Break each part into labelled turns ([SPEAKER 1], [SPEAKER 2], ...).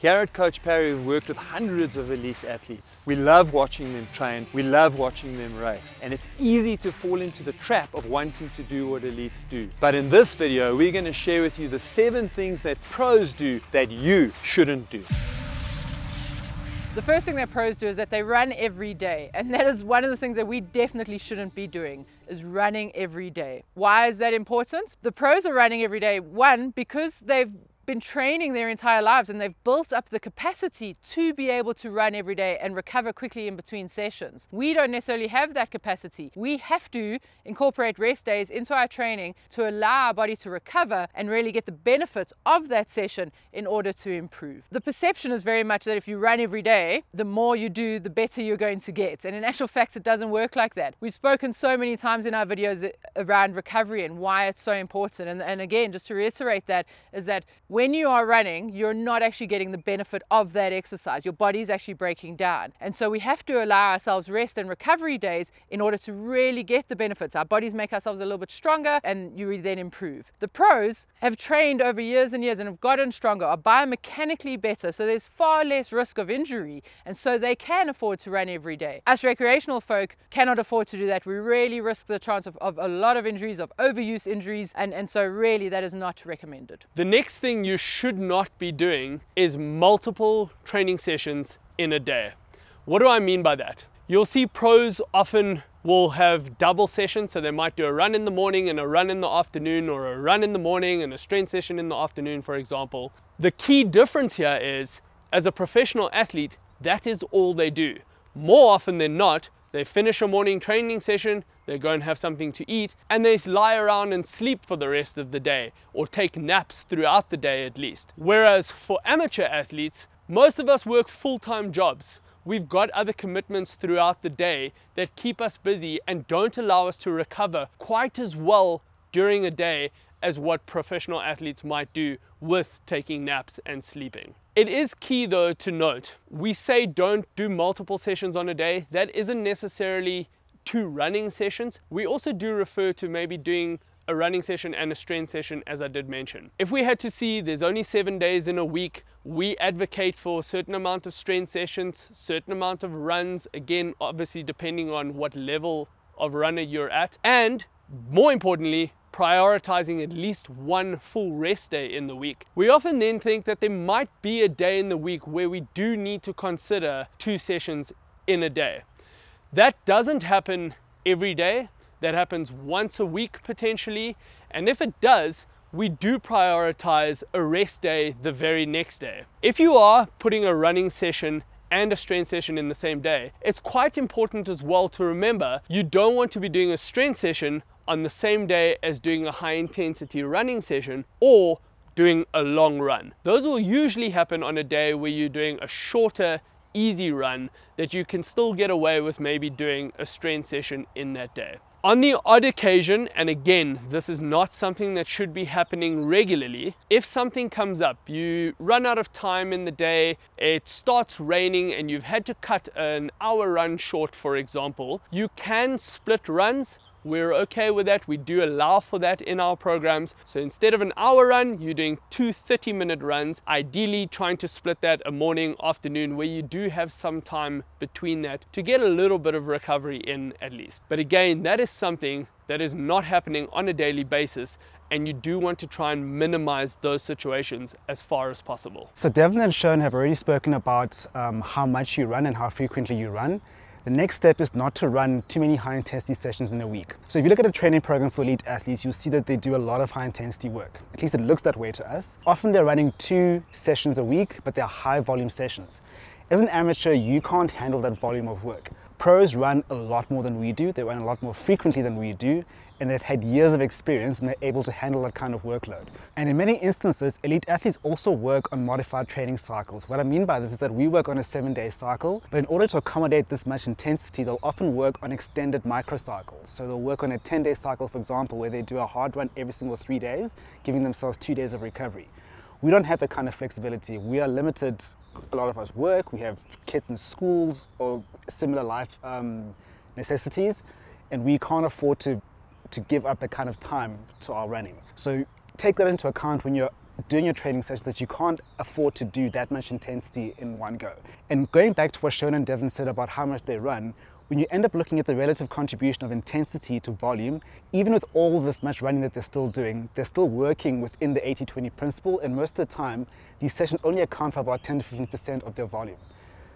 [SPEAKER 1] Here at Coach Parry, we've worked with hundreds of elite athletes. We love watching them train, we love watching them race, and it's easy to fall into the trap of wanting to do what elites do. But in this video, we're going to share with you the 7 things that pros do that you shouldn't do.
[SPEAKER 2] The first thing that pros do is that they run every day, and that is one of the things that we definitely shouldn't be doing, is running every day. Why is that important? The pros are running every day, one, because they've been training their entire lives and they've built up the capacity to be able to run every day and recover quickly in between sessions. We don't necessarily have that capacity. We have to incorporate rest days into our training to allow our body to recover and really get the benefits of that session in order to improve. The perception is very much that if you run every day, the more you do, the better you're going to get. And in actual fact, it doesn't work like that. We've spoken so many times in our videos around recovery and why it's so important. And again, just to reiterate that, is that when you are running, you're not actually getting the benefit of that exercise. Your body's actually breaking down. And so we have to allow ourselves rest and recovery days in order to really get the benefits. Our bodies make ourselves a little bit stronger and you then improve. The pros have trained over years and years and have gotten stronger, are biomechanically better, so there's far less risk of injury, and so they can afford to run every day. Us recreational folk cannot afford to do that. We really risk the chance of a lot of injuries, of overuse injuries, and so really that is not recommended.
[SPEAKER 3] The next thing you should not be doing is multiple training sessions in a day. What do I mean by that? You'll see pros often will have double sessions, so they might do a run in the morning and a run in the afternoon, or a run in the morning and a strength session in the afternoon, for example. The key difference here is, as a professional athlete, that is all they do. More often than not, they finish a morning training session, they go and have something to eat, and they lie around and sleep for the rest of the day, or take naps throughout the day at least. Whereas for amateur athletes, most of us work full-time jobs. We've got other commitments throughout the day that keep us busy and don't allow us to recover quite as well during a day as what professional athletes might do with taking naps and sleeping. It is key though to note, we say don't do multiple sessions on a day. That isn't necessarily 2 running sessions. We also do refer to maybe doing a running session and a strength session, as I did mention. If we had to see there's only 7 days in a week, we advocate for a certain amount of strength sessions, certain amount of runs, again, obviously depending on what level of runner you're at, and more importantly, prioritizing at least 1 full rest day in the week. We often then think that there might be a day in the week where we do need to consider 2 sessions in a day. That doesn't happen every day. That happens once a week potentially, and if it does, we do prioritize a rest day the very next day. If you are putting a running session and a strength session in the same day, it's quite important as well to remember you don't want to be doing a strength session on the same day as doing a high intensity running session or doing a long run. Those will usually happen on a day where you're doing a shorter, easy run that you can still get away with maybe doing a strength session in that day. On the odd occasion, and again, this is not something that should be happening regularly, if something comes up, you run out of time in the day, it starts raining and you've had to cut an hour run short, for example, you can split runs. We're okay with that. We do allow for that in our programs. So instead of an hour run, you're doing 2 30-minute runs, ideally trying to split that a morning, afternoon, where you do have some time between that to get a little bit of recovery in at least. But again, that is something that is not happening on a daily basis, and you do want to try and minimize those situations as far as possible.
[SPEAKER 4] So Devlin and Shona have already spoken about how much you run and how frequently you run. The next step is not to run too many high intensity sessions in a week. So if you look at a training program for elite athletes, you'll see that they do a lot of high intensity work. At least it looks that way to us. Often they're running 2 sessions a week, but they're high volume sessions. As an amateur, you can't handle that volume of work. Pros run a lot more than we do. They run a lot more frequently than we do, and they've had years of experience and they're able to handle that kind of workload. And in many instances, elite athletes also work on modified training cycles. What I mean by this is that we work on a 7-day cycle, but in order to accommodate this much intensity, they'll often work on extended microcycles. So they'll work on a 10-day cycle, for example, where they do a hard run every single 3 days, giving themselves 2 days of recovery. We don't have that kind of flexibility. We are limited. A lot of us work, we have kids in schools or similar life necessities, and we can't afford to give up that kind of time to our running. So take that into account when you're doing your training sessions that you can't afford to do that much intensity in one go. And going back to what Shona and Devlin said about how much they run, when you end up looking at the relative contribution of intensity to volume, even with all this much running that they're still doing, they're still working within the 80-20 principle, and most of the time, these sessions only account for about 10 to 15% of their volume.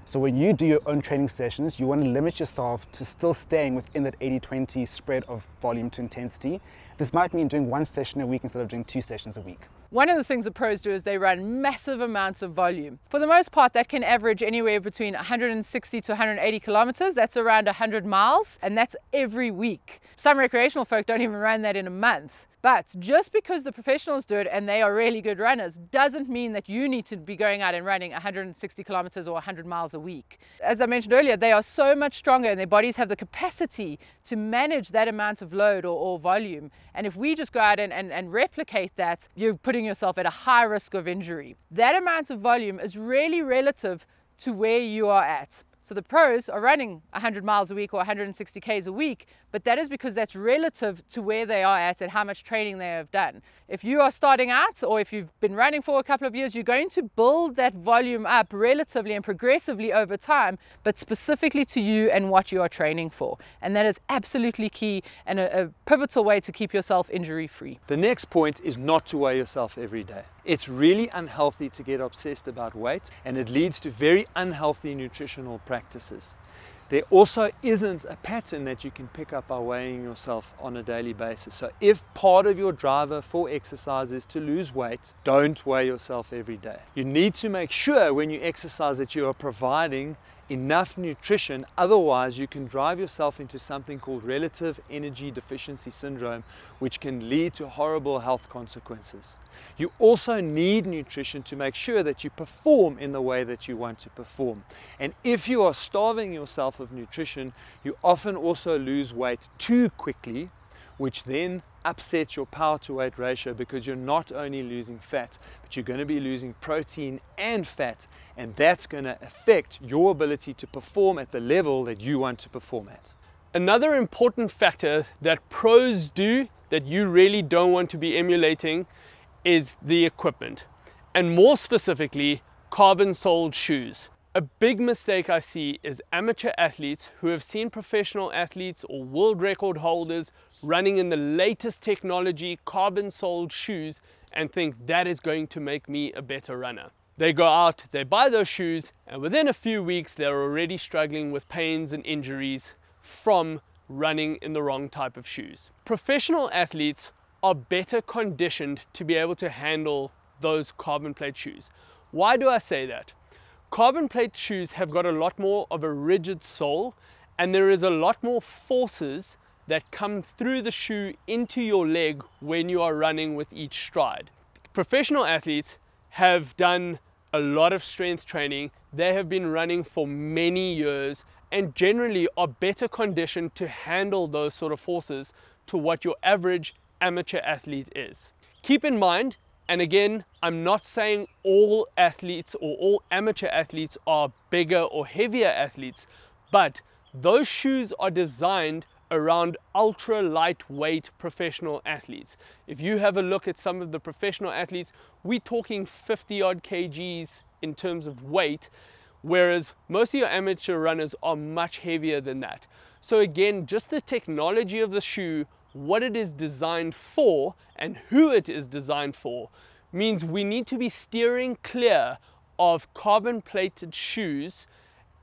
[SPEAKER 4] So when you do your own training sessions, you want to limit yourself to still staying within that 80-20 spread of volume to intensity. This might mean doing one session a week instead of doing 2 sessions a week.
[SPEAKER 2] One of the things the pros do is they run massive amounts of volume. For the most part, that can average anywhere between 160 to 180 kilometers. That's around 100 miles, and that's every week. Some recreational folk don't even run that in a month. But just because the professionals do it and they are really good runners doesn't mean that you need to be going out and running 160 kilometers or 100 miles a week. As I mentioned earlier, they are so much stronger and their bodies have the capacity to manage that amount of load or volume. And if we just go out and replicate that, you're putting yourself at a high risk of injury. That amount of volume is really relative to where you are at. So the pros are running 100 miles a week or 160 Ks a week, but that is because that's relative to where they are at and how much training they have done. If you are starting out, or if you've been running for a couple of years, you're going to build that volume up relatively and progressively over time, but specifically to you and what you are training for. And that is absolutely key and a pivotal way to keep yourself injury free.
[SPEAKER 1] The next point is not to weigh yourself every day. It's really unhealthy to get obsessed about weight, and it leads to very unhealthy nutritional practices. There also isn't a pattern that you can pick up by weighing yourself on a daily basis. So if part of your driver for exercise is to lose weight, don't weigh yourself every day. You need to make sure when you exercise that you are providing enough nutrition, otherwise you can drive yourself into something called relative energy deficiency syndrome, which can lead to horrible health consequences. You also need nutrition to make sure that you perform in the way that you want to perform. And if you are starving yourself of nutrition, you often also lose weight too quickly, which then upsets your power to weight ratio, because you're not only losing fat, but you're going to be losing protein and fat, and that's going to affect your ability to perform at the level that you want to perform at.
[SPEAKER 3] Another important factor that pros do that you really don't want to be emulating is the equipment, and more specifically, carbon-soled shoes. A big mistake I see is amateur athletes who have seen professional athletes or world record holders running in the latest technology carbon-soled shoes and think that is going to make me a better runner. They go out, they buy those shoes, and within a few weeks they're already struggling with pains and injuries from running in the wrong type of shoes. Professional athletes are better conditioned to be able to handle those carbon plate shoes. Why do I say that? Carbon plate shoes have got a lot more of a rigid sole, and there is a lot more forces that come through the shoe into your leg when you are running with each stride. Professional athletes have done a lot of strength training. They have been running for many years and generally are better conditioned to handle those sort of forces to what your average amateur athlete is. Keep in mind, and again, I'm not saying all athletes or all amateur athletes are bigger or heavier athletes, but those shoes are designed around ultra lightweight professional athletes. If you have a look at some of the professional athletes, we're talking 50 odd kgs in terms of weight, whereas most of your amateur runners are much heavier than that. So again, just the technology of the shoe, what it is designed for and who it is designed for, means we need to be steering clear of carbon plated shoes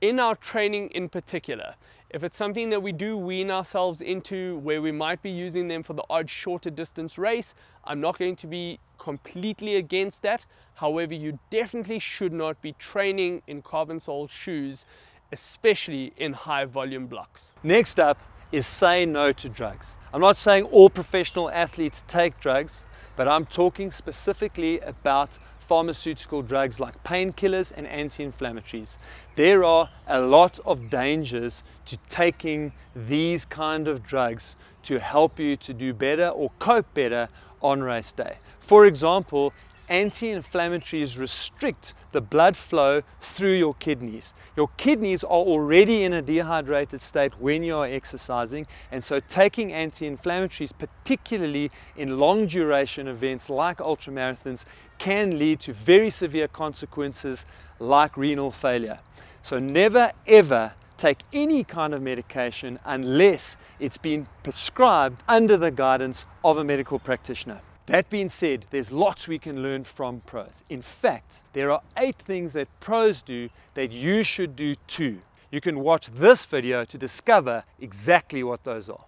[SPEAKER 3] in our training in particular. If it's something that we do wean ourselves into where we might be using them for the odd shorter distance race, I'm not going to be completely against that. However, you definitely should not be training in carbon soled shoes, especially in high volume blocks.
[SPEAKER 1] Next up is say no to drugs. I'm not saying all professional athletes take drugs, but I'm talking specifically about pharmaceutical drugs like painkillers and anti-inflammatories. There are a lot of dangers to taking these kind of drugs to help you to do better or cope better on race day. For example, Anti-inflammatories restrict the blood flow through your kidneys. Your kidneys are already in a dehydrated state when you are exercising, and so taking anti-inflammatories, particularly in long duration events like ultramarathons, can lead to very severe consequences like renal failure. So never ever take any kind of medication unless it's been prescribed under the guidance of a medical practitioner. That being said, there's lots we can learn from pros. In fact, there are 8 things that pros do that you should do too. You can watch this video to discover exactly what those are.